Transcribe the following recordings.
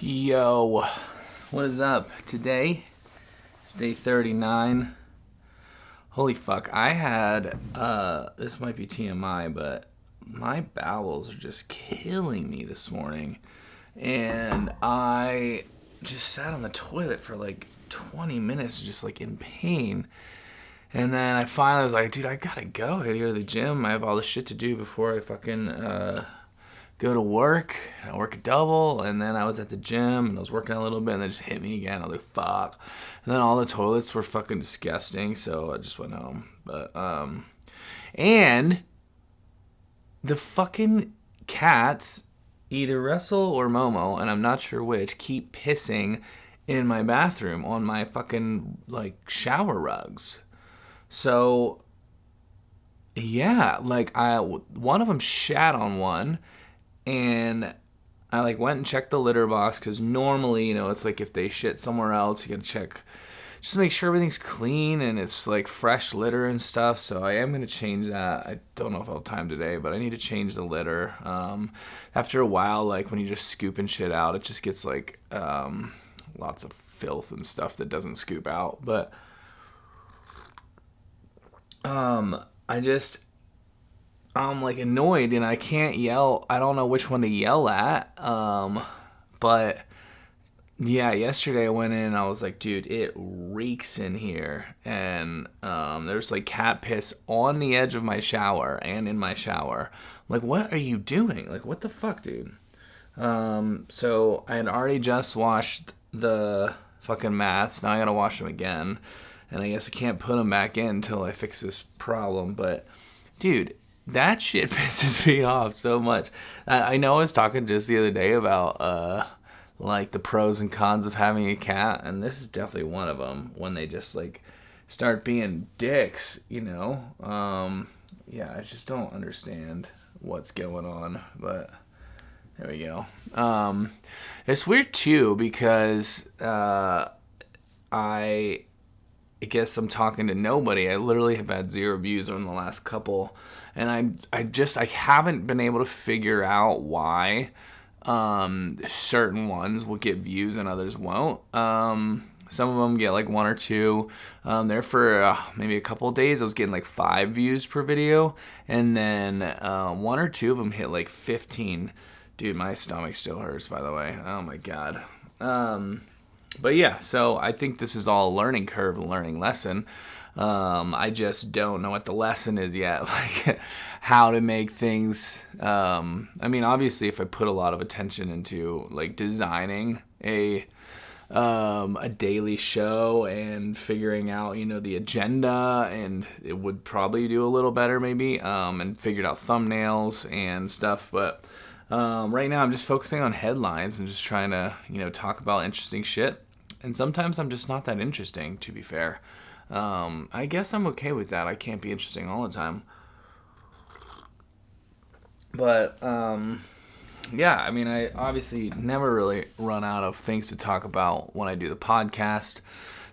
Yo, what is up? Today is day 39. Holy fuck, I had, this might be TMI, but my bowels are just killing me this morning. And I just sat on the toilet for like 20 minutes, just like in pain. And then I finally was like, dude, I gotta go. I gotta go to the gym. I have all this shit to do before I fucking, go to work. I work a double, and then I was at the gym and I was working a little bit, and then it just hit me again. I was like, fuck. And then all the toilets were fucking disgusting, so I just went home. But and the fucking cats, either Russell or Momo, and I'm not sure which, keep pissing in my bathroom on my fucking like shower rugs. So yeah, like one of them shat on one. And I like went and checked the litter box because normally, you know, it's like if they shit somewhere else, you gotta check just to make sure everything's clean and it's like fresh litter and stuff. So I am gonna change that. I don't know if I'll have time today, but I need to change the litter. After a while, like when you just scooping shit out, it just gets like lots of filth and stuff that doesn't scoop out. But I'm like annoyed and I can't yell. I don't know which one to yell at. But yeah, yesterday I went in and I was like, dude, it reeks in here. And there's like cat piss on the edge of my shower and in my shower. I'm like, what are you doing? Like, what the fuck, dude? So I had already just washed the fucking mats. Now I gotta wash them again. And I guess I can't put them back in until I fix this problem. But dude, that shit pisses me off so much. I know I was talking just the other day about like the pros and cons of having a cat, and this is definitely one of them. When they just like start being dicks, you know. Yeah, I just don't understand what's going on. But there we go. It's weird too because I guess I'm talking to nobody. I literally have had 0 views on the last couple. And I haven't been able to figure out why certain ones will get views and others won't. Some of them get like 1 or 2. There for maybe a couple of days, I was getting like 5 views per video. And then 1 or 2 of them hit like 15. Dude, my stomach still hurts, by the way. Oh my God. But yeah, so I think this is all a learning curve, a learning lesson. I just don't know what the lesson is yet, like how to make things. I mean, obviously, if I put a lot of attention into like designing a daily show and figuring out, you know, the agenda, and it would probably do a little better maybe, and figured out thumbnails and stuff. But right now, I'm just focusing on headlines and just trying to, you know, talk about interesting shit. And sometimes I'm just not that interesting, to be fair. I guess I'm okay with that. I can't be interesting all the time. But, yeah, I mean, I obviously never really run out of things to talk about when I do the podcast.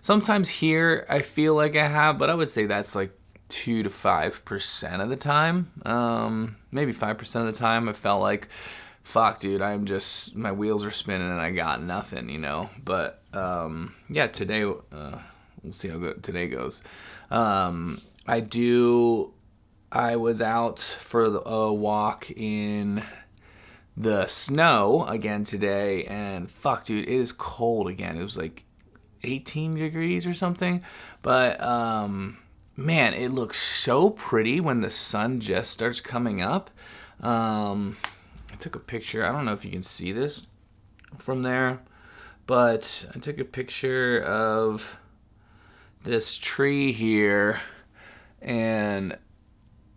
Sometimes here I feel like I have, but I would say that's like 2 to 5% of the time. Maybe 5% of the time I felt like, fuck, dude, my wheels are spinning and I got nothing, you know? But, yeah, today, we'll see how good today goes. I was out for a walk in the snow again today, and fuck, dude, it is cold again. It was like 18 degrees or something. But, man, it looks so pretty when the sun just starts coming up. I took a picture. I don't know if you can see this from there, but I took a picture of this tree here, and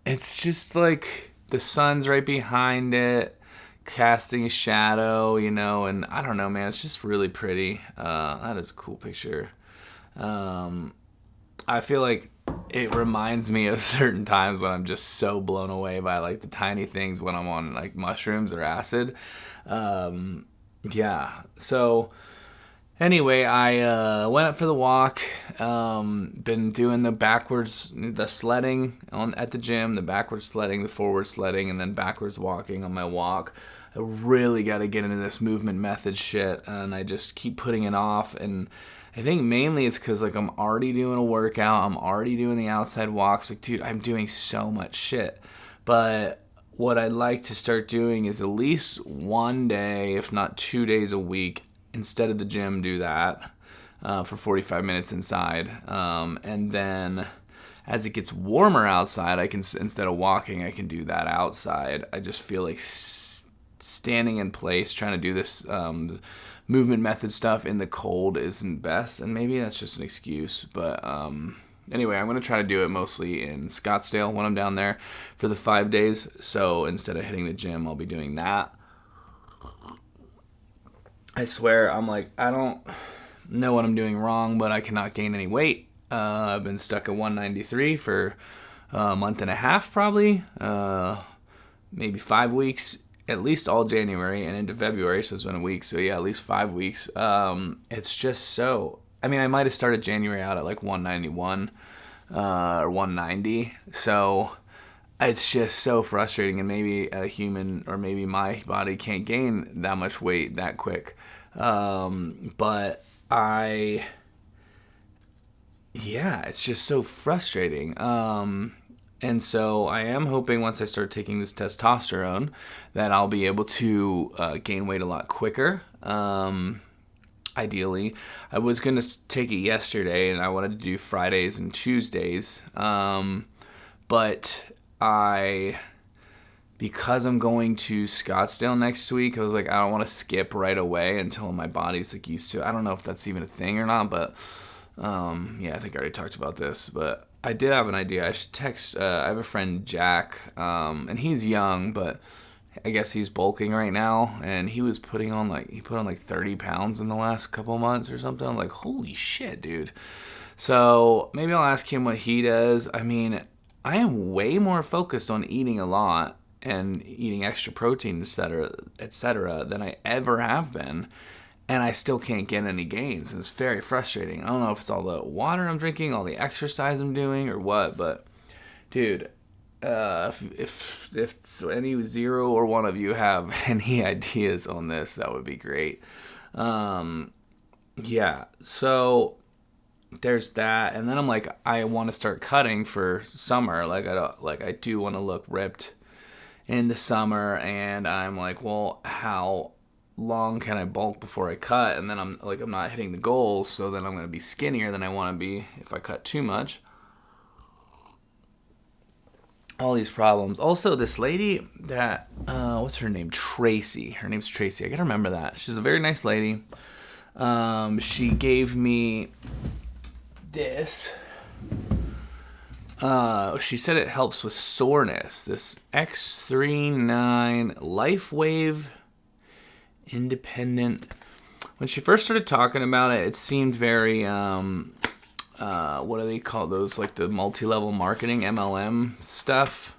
it's just like the sun's right behind it, casting a shadow, you know, and I don't know, man, it's just really pretty. That is a cool picture. I feel like it reminds me of certain times when I'm just so blown away by like the tiny things when I'm on like mushrooms or acid. Yeah, so anyway, I went up for the walk. Been doing the sledding at the gym, the backwards sledding, the forward sledding, and then backwards walking on my walk. I really got to get into this movement method shit, and I just keep putting it off. And I think mainly it's because like I'm already doing a workout, I'm already doing the outside walks. Like, dude, I'm doing so much shit. But what I'd like to start doing is at least one day, if not 2 days a week, instead of the gym, do that for 45 minutes inside. And then as it gets warmer outside, I can, instead of walking, I can do that outside. I just feel like standing in place, trying to do this movement method stuff in the cold isn't best, and maybe that's just an excuse. But anyway, I'm going to try to do it mostly in Scottsdale when I'm down there for the 5 days. So instead of hitting the gym, I'll be doing that. I swear, I'm like, I don't know what I'm doing wrong, but I cannot gain any weight. I've been stuck at 193 for a month and a half probably, maybe 5 weeks, at least all January and into February, so it's been a week. So yeah, at least 5 weeks. It's just so, I mean, I might have started January out at like 191 or 190. So it's just so frustrating, and maybe a human or maybe my body can't gain that much weight that quick. But it's just so frustrating. And so I am hoping once I start taking this testosterone that I'll be able to gain weight a lot quicker. Ideally, I was going to take it yesterday, and I wanted to do Fridays and Tuesdays. But because I'm going to Scottsdale next week, I was like, I don't want to skip right away until my body's like used to it. I don't know if that's even a thing or not, but I think I already talked about this, but I did have an idea. I should text, I have a friend, Jack, and he's young, but I guess he's bulking right now, and he put on like 30 pounds in the last couple months or something. I'm like, holy shit, dude. So maybe I'll ask him what he does. I mean, I am way more focused on eating a lot and eating extra protein, et cetera, than I ever have been. And I still can't get any gains, and it's very frustrating. I don't know if it's all the water I'm drinking, all the exercise I'm doing, or what, but dude, if any 0 or 1 of you have any ideas on this, that would be great. So there's that, and then I'm like, I want to start cutting for summer. I do want to look ripped in the summer, and I'm like, well, how long can I bulk before I cut? And then I'm not hitting the goals, so then I'm going to be skinnier than I want to be if I cut too much. All these problems. Also, this lady that what's her name? Tracy. Her name's Tracy. I gotta remember that. She's a very nice lady. She gave me this. She said it helps with soreness. This X39 LifeWave Independent. When she first started talking about it, it seemed very what do they call those, like the multi-level marketing, MLM stuff,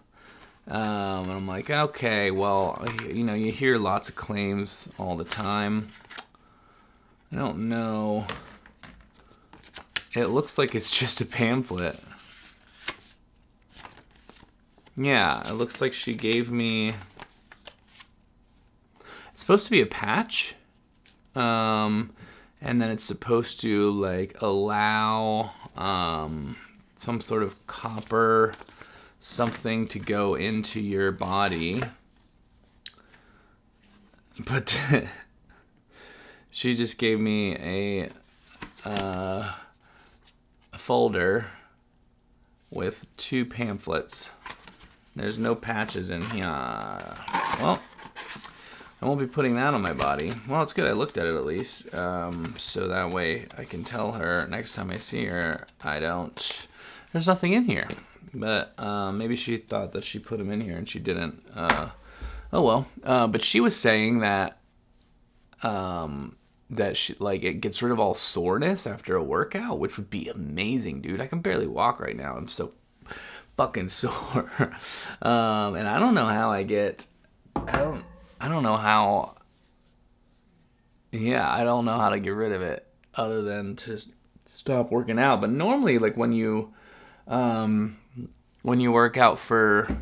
and I'm like, okay, well, you hear lots of claims all the time. I don't know. It looks like it's just a pamphlet. Yeah, it looks like she gave me, it's supposed to be a patch, and then it's supposed to like allow some sort of copper something to go into your body. But she just gave me a folder with 2 pamphlets. There's no patches in here. Well, I won't be putting that on my body. Well, it's good I looked at it at least. So that way I can tell her next time I see her, there's nothing in here. But maybe she thought that she put them in here and she didn't. Oh well. But she was saying that she, like, it gets rid of all soreness after a workout, which would be amazing, dude. I can barely walk right now. I'm so fucking sore. And I don't know how I don't know how to get rid of it other than to stop working out. But normally, like when you work out for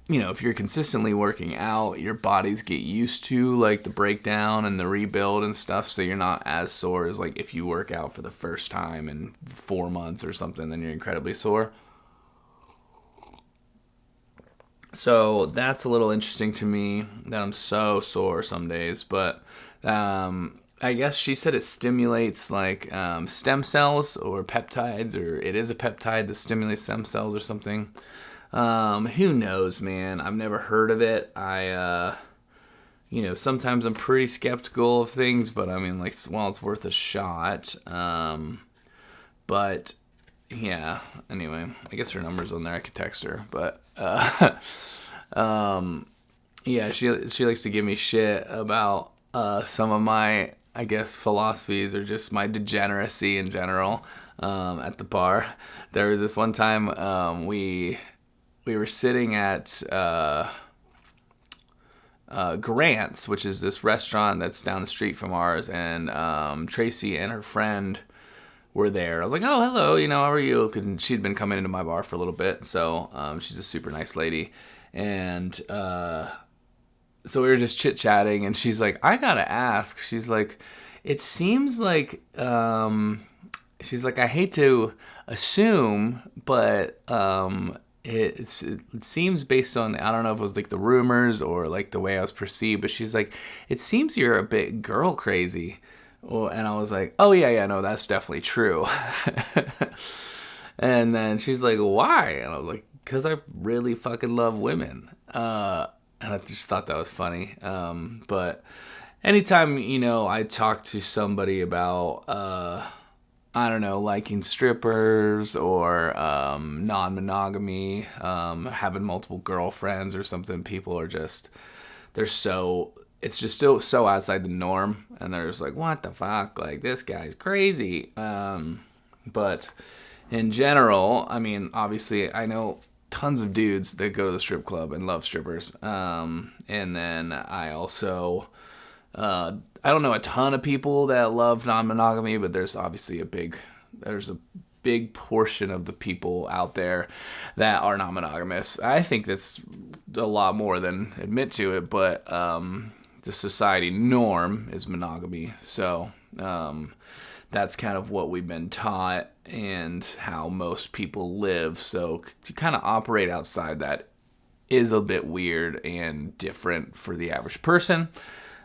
if you're consistently working out, your bodies get used to like the breakdown and the rebuild and stuff, so you're not as sore as like if you work out for the first time in 4 months or something, then you're incredibly sore. So that's a little interesting to me that I'm so sore some days, but I guess she said it stimulates like stem cells or peptides, or it is a peptide that stimulates stem cells or something. Who knows, man? I've never heard of it. Sometimes I'm pretty skeptical of things, but I mean, like, well, it's worth a shot. But yeah, anyway, I guess her number's on there. I could text her, but yeah, she likes to give me shit about some of my, I guess, philosophies or just my degeneracy in general at the bar. There was this one time we were sitting at Grant's, which is this restaurant that's down the street from ours, and Tracy and her friend were there. I was like, oh, hello, how are you? And she'd been coming into my bar for a little bit, so she's a super nice lady. And so we were just chit-chatting, and she's like, I gotta ask. She's like, it seems like, she's like, I hate to assume, but it seems based on, I don't know if it was like the rumors or like the way I was perceived, but she's like, it seems you're a bit girl crazy. Well, and I was like, oh yeah, no, that's definitely true. And then she's like, why? And I was like, because I really fucking love women. And I just thought that was funny. But anytime, I talk to somebody about, I don't know, liking strippers or non-monogamy, having multiple girlfriends or something, people are just, it's just still so outside the norm, and they're just like, what the fuck? Like, this guy's crazy. But in general, I mean, obviously, I know tons of dudes that go to the strip club and love strippers. And then I also, I don't know a ton of people that love non-monogamy, but there's obviously a big portion of the people out there that are non-monogamous. I think that's a lot more than admit to it, but the society norm is monogamy. So that's kind of what we've been taught and how most people live. So to kind of operate outside that is a bit weird and different for the average person.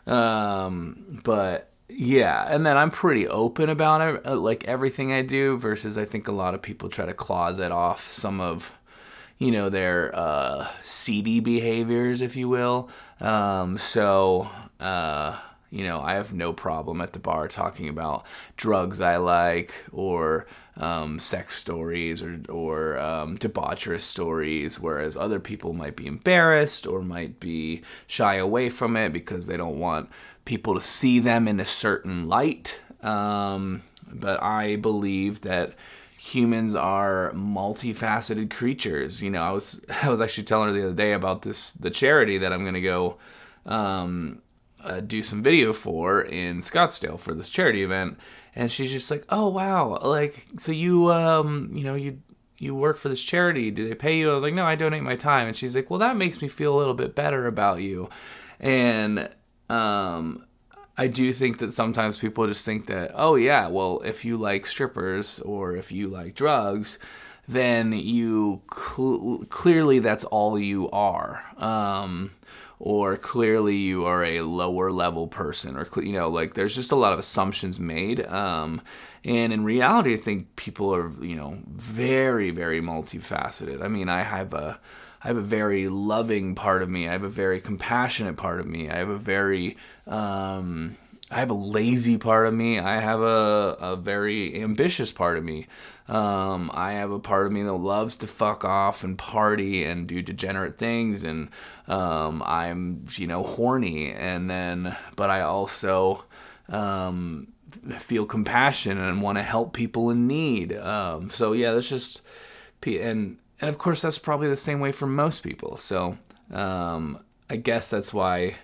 But yeah, and then I'm pretty open about it, like everything I do, versus I think a lot of people try to closet off some of, their seedy behaviors, if you will. I have no problem at the bar talking about drugs I like, or sex stories, or debaucherous stories, whereas other people might be embarrassed or might be shy away from it because they don't want people to see them in a certain light. But I believe that humans are multifaceted creatures. I was actually telling her the other day about the charity that I'm going to go do some video for in Scottsdale for this charity event, and she's just like, oh wow, like, so you you work for this charity, do they pay you? I was like, no, I donate my time. And she's like, well, that makes me feel a little bit better about you. And I do think that sometimes people just think that, oh yeah, well, if you like strippers or if you like drugs, then you clearly that's all you are. Or clearly you are a lower level person, or like there's just a lot of assumptions made. And in reality, I think people are very, very multifaceted. I mean, I have a very loving part of me. I have a very compassionate part of me. I have a lazy part of me. I have a very ambitious part of me. I have a part of me that loves to fuck off and party and do degenerate things, and I'm horny, but I also feel compassion and want to help people in need. So yeah, that's just, and of course that's probably the same way for most people. So I guess that's why,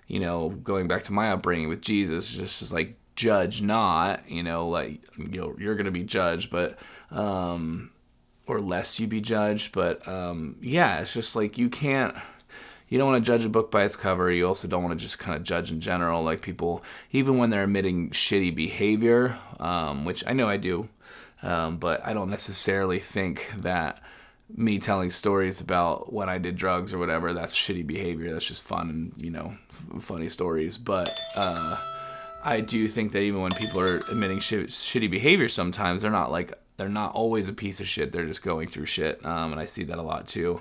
going back to my upbringing with Jesus, just like, judge not, like, you're going to be judged, but, or or lest you be judged. But yeah, it's just like you don't want to judge a book by its cover. You also don't want to just kind of judge in general, like people, even when they're admitting shitty behavior, which I know I do, but I don't necessarily think that me telling stories about when I did drugs or whatever, that's shitty behavior. That's just fun and, funny stories. But I do think that even when people are admitting shitty behavior sometimes, they're not always a piece of shit. They're just going through shit. And I see that a lot too.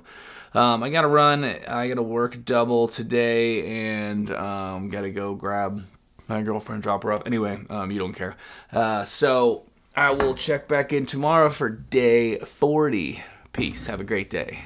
I got to run. I got to work double today and got to go grab my girlfriend, drop her off. Anyway, you don't care. So I will check back in tomorrow for day 40. Peace. Have a great day.